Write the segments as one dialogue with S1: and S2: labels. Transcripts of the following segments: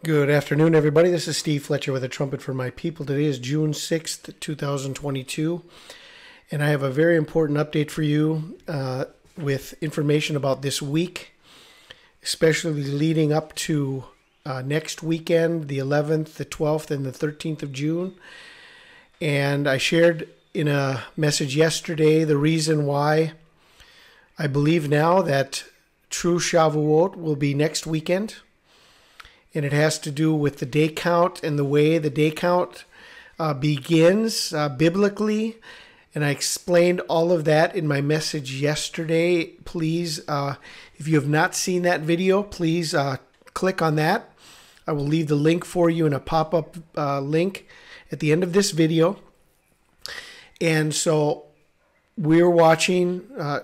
S1: Good afternoon, everybody. This is Steve Fletcher with A Trumpet for My People. Today is June 6th, 2022, and I have a very important update for you with information about this week, especially leading up to next weekend, the 11th, the 12th, and the 13th of June. And I shared in a message yesterday the reason why I believe now that true Shavuot will be next weekend. And it has to do with the day count and the way the day count begins biblically. And I explained all of that in my message yesterday. Please, if you have not seen that video, please click on that. I will leave the link for you in a pop-up link at the end of this video. And so we're watching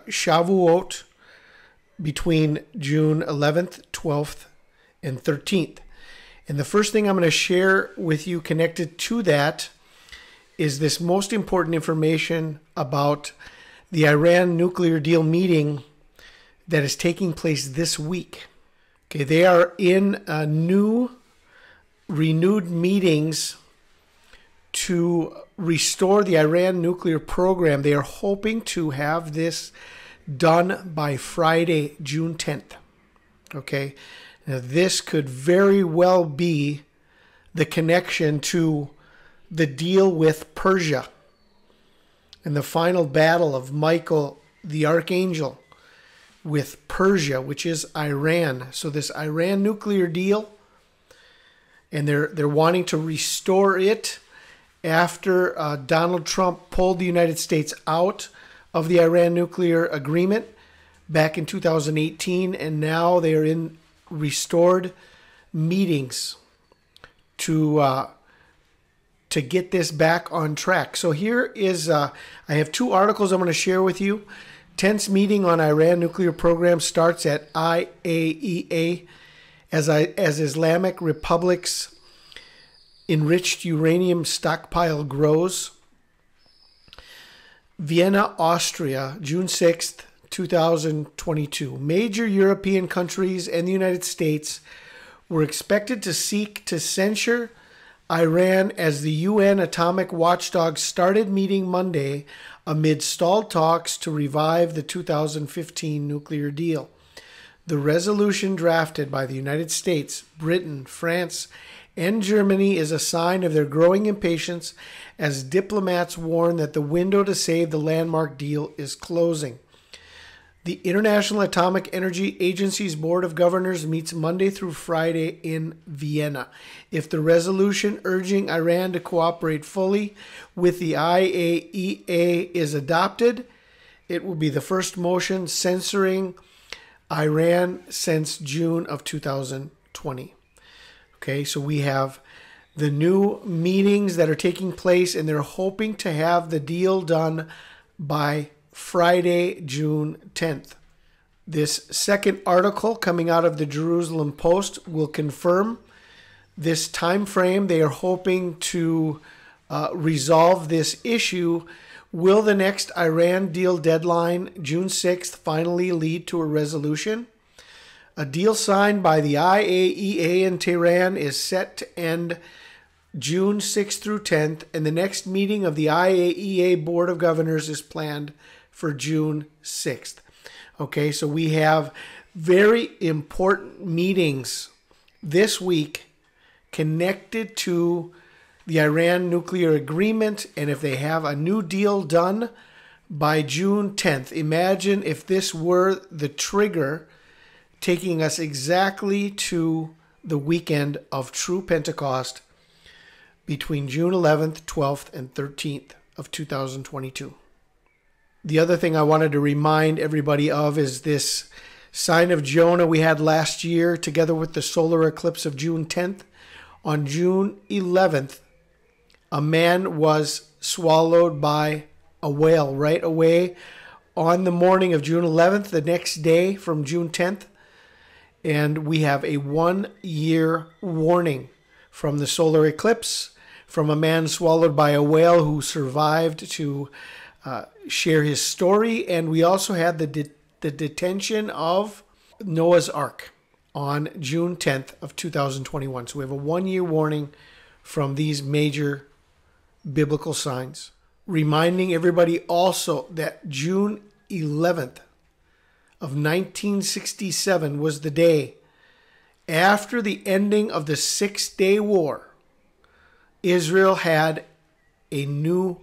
S1: Shavuot between June 11th, 12th, and 13th. And the first thing I'm going to share with you connected to that is this most important information about the Iran nuclear deal meeting that is taking place this week. Okay, they are in renewed meetings to restore the Iran nuclear program. They are hoping to have this done by Friday, June 10th. Okay. Now, this could very well be the connection to the deal with Persia and the final battle of Michael the Archangel with Persia, which is Iran. So this Iran nuclear deal, and they're wanting to restore it after Donald Trump pulled the United States out of the Iran nuclear agreement back in 2018, and now they are in restored meetings to get this back on track. So here is, I have two articles I'm going to share with you. Tense meeting on Iran nuclear program starts at IAEA as Islamic Republic's enriched uranium stockpile grows. Vienna, Austria, June 6th, 2022. Major European countries and the United States were expected to seek to censure Iran as the UN atomic watchdog started meeting Monday amid stalled talks to revive the 2015 nuclear deal. The resolution drafted by the United States, Britain, France, and Germany is a sign of their growing impatience as diplomats warn that the window to save the landmark deal is closing. The International Atomic Energy Agency's Board of Governors meets Monday through Friday in Vienna. If the resolution urging Iran to cooperate fully with the IAEA is adopted, it will be the first motion censoring Iran since June of 2020. Okay, so we have the new meetings that are taking place, and they're hoping to have the deal done by Friday, June 10th. This second article coming out of the Jerusalem Post will confirm this time frame. They are hoping to resolve this issue. Will the next Iran deal deadline, June 6th, finally lead to a resolution? A deal signed by the IAEA in Tehran is set to end June 6th through 10th, and the next meeting of the IAEA Board of Governors is planned for June 6th. Okay, so we have very important meetings this week connected to the Iran nuclear agreement, and if they have a new deal done by June 10th, imagine if this were the trigger taking us exactly to the weekend of true Pentecost between June 11th, 12th, and 13th of 2022. The other thing I wanted to remind everybody of is this sign of Jonah we had last year together with the solar eclipse of June 10th. On June 11th, a man was swallowed by a whale right away on the morning of June 11th, the next day from June 10th. And we have a 1-year warning from the solar eclipse, from a man swallowed by a whale who survived to share his story. And we also had the detention of Noah's Ark on June 10th of 2021. So we have a 1-year warning from these major biblical signs. Reminding everybody also that June 11th of 1967 was the day after the ending of the Six-Day War. Israel had a new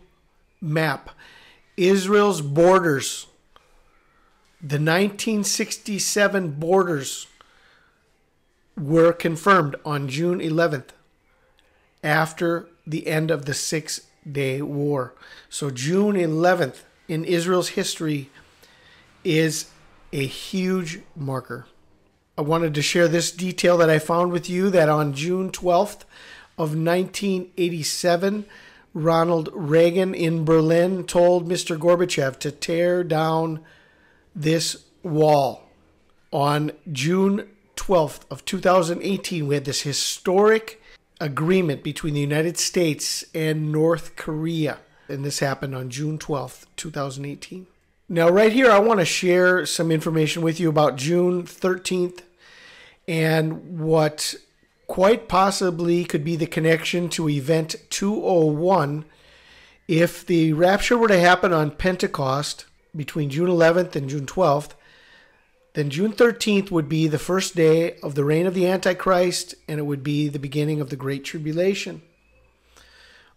S1: map. Israel's borders, the 1967 borders, were confirmed on June 11th after the end of the Six-Day War. So June 11th in Israel's history is a huge marker. I wanted to share this detail that I found with you, that on June 12th of 1987, Ronald Reagan in Berlin told Mr. Gorbachev to tear down this wall. On June 12th of 2018, we had this historic agreement between the United States and North Korea. And this happened on June 12th, 2018. Now, right here, I want to share some information with you about June 13th and what quite possibly could be the connection to Event 201. If the rapture were to happen on Pentecost between June 11th and June 12th, then June 13th would be the first day of the reign of the Antichrist, and it would be the beginning of the Great Tribulation.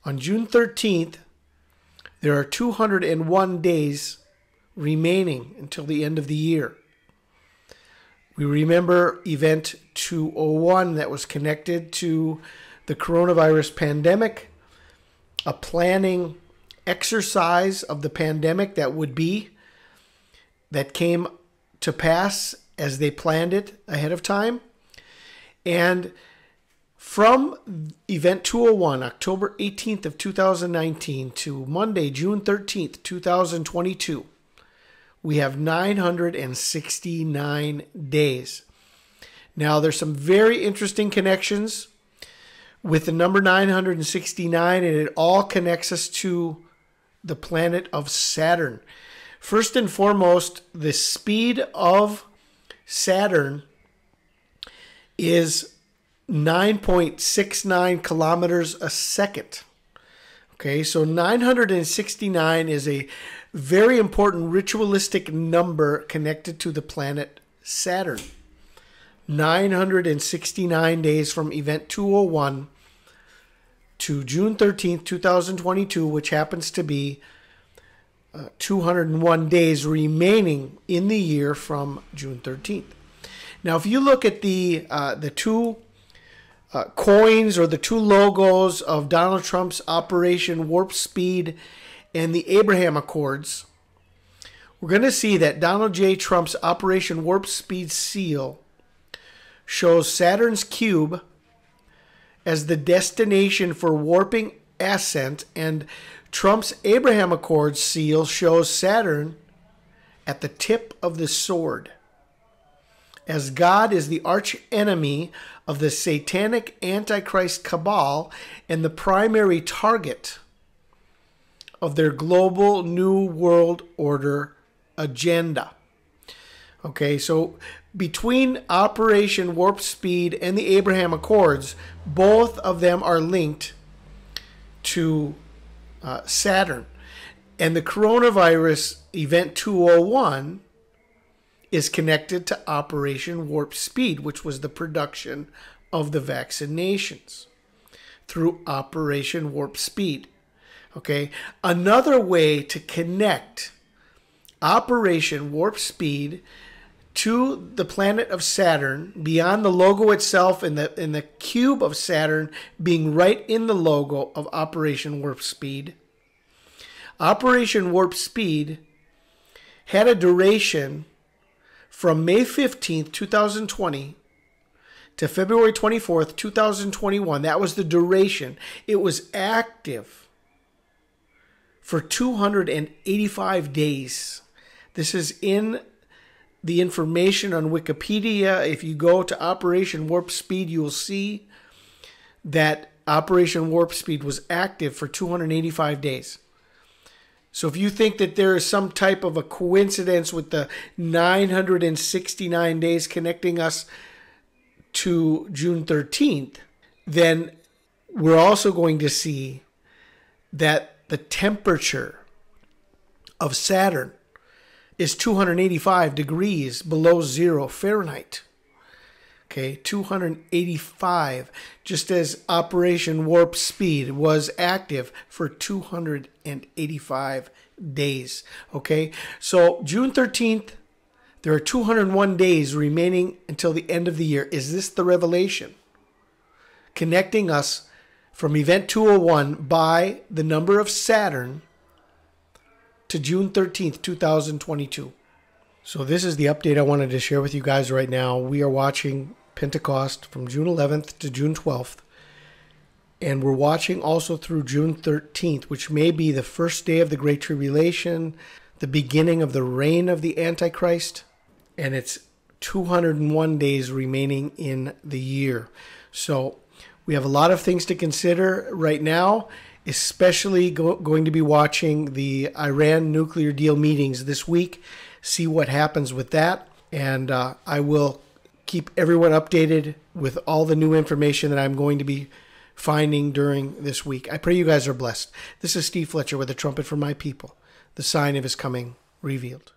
S1: On June 13th, there are 201 days remaining until the end of the year. We remember Event 201 that was connected to the coronavirus pandemic, a planning exercise of the pandemic that came to pass as they planned it ahead of time. And from Event 201, October 18th of 2019 to Monday, June 13th, 2022, we have 969 days. Now, there's some very interesting connections with the number 969, and it all connects us to the planet of Saturn. First and foremost, the speed of Saturn is 9.69 kilometers a second. Okay, so 969 is a very important ritualistic number connected to the planet Saturn. 969 days from Event 201 to June 13th, 2022, which happens to be 201 days remaining in the year from June 13th. Now, if you look at the two coins or the two logos of Donald Trump's Operation Warp Speed and the Abraham Accords, we're going to see that Donald J. Trump's Operation Warp Speed seal shows Saturn's cube as the destination for warping ascent, and Trump's Abraham Accords seal shows Saturn at the tip of the sword, as God is the arch enemy of the satanic Antichrist cabal and the primary target of their global New World Order agenda. Okay, so between Operation Warp Speed and the Abraham Accords, both of them are linked to Saturn. And the coronavirus Event 201 is connected to Operation Warp Speed, which was the production of the vaccinations through Operation Warp Speed. Okay, another way to connect Operation Warp Speed to the planet of Saturn, beyond the logo itself and the cube of Saturn being right in the logo of Operation Warp Speed. Operation Warp Speed had a duration from May 15th, 2020 to February 24th, 2021. That was the duration. It was active for 285 days. This is in the information on Wikipedia. If you go to Operation Warp Speed, you will see that Operation Warp Speed was active for 285 days. So if you think that there is some type of a coincidence with the 969 days connecting us to June 13th, then we're also going to see that the temperature of Saturn is 285 degrees below 0 Fahrenheit. Okay, 285, just as Operation Warp Speed was active for 285 days. Okay, so June 13th, there are 201 days remaining until the end of the year. Is this the revelation? Connecting us from Event 201 by the number of Saturn to June 13th, 2022. So this is the update I wanted to share with you guys right now. We are watching Pentecost from June 11th to June 12th. And we're watching also through June 13th, which may be the first day of the Great Tribulation, the beginning of the reign of the Antichrist. And it's 201 days remaining in the year. So we have a lot of things to consider right now, especially going to be watching the Iran nuclear deal meetings this week, see what happens with that. And I will keep everyone updated with all the new information that I'm going to be finding during this week. I pray you guys are blessed. This is Steve Fletcher with a trumpet for my people, the sign of his coming revealed.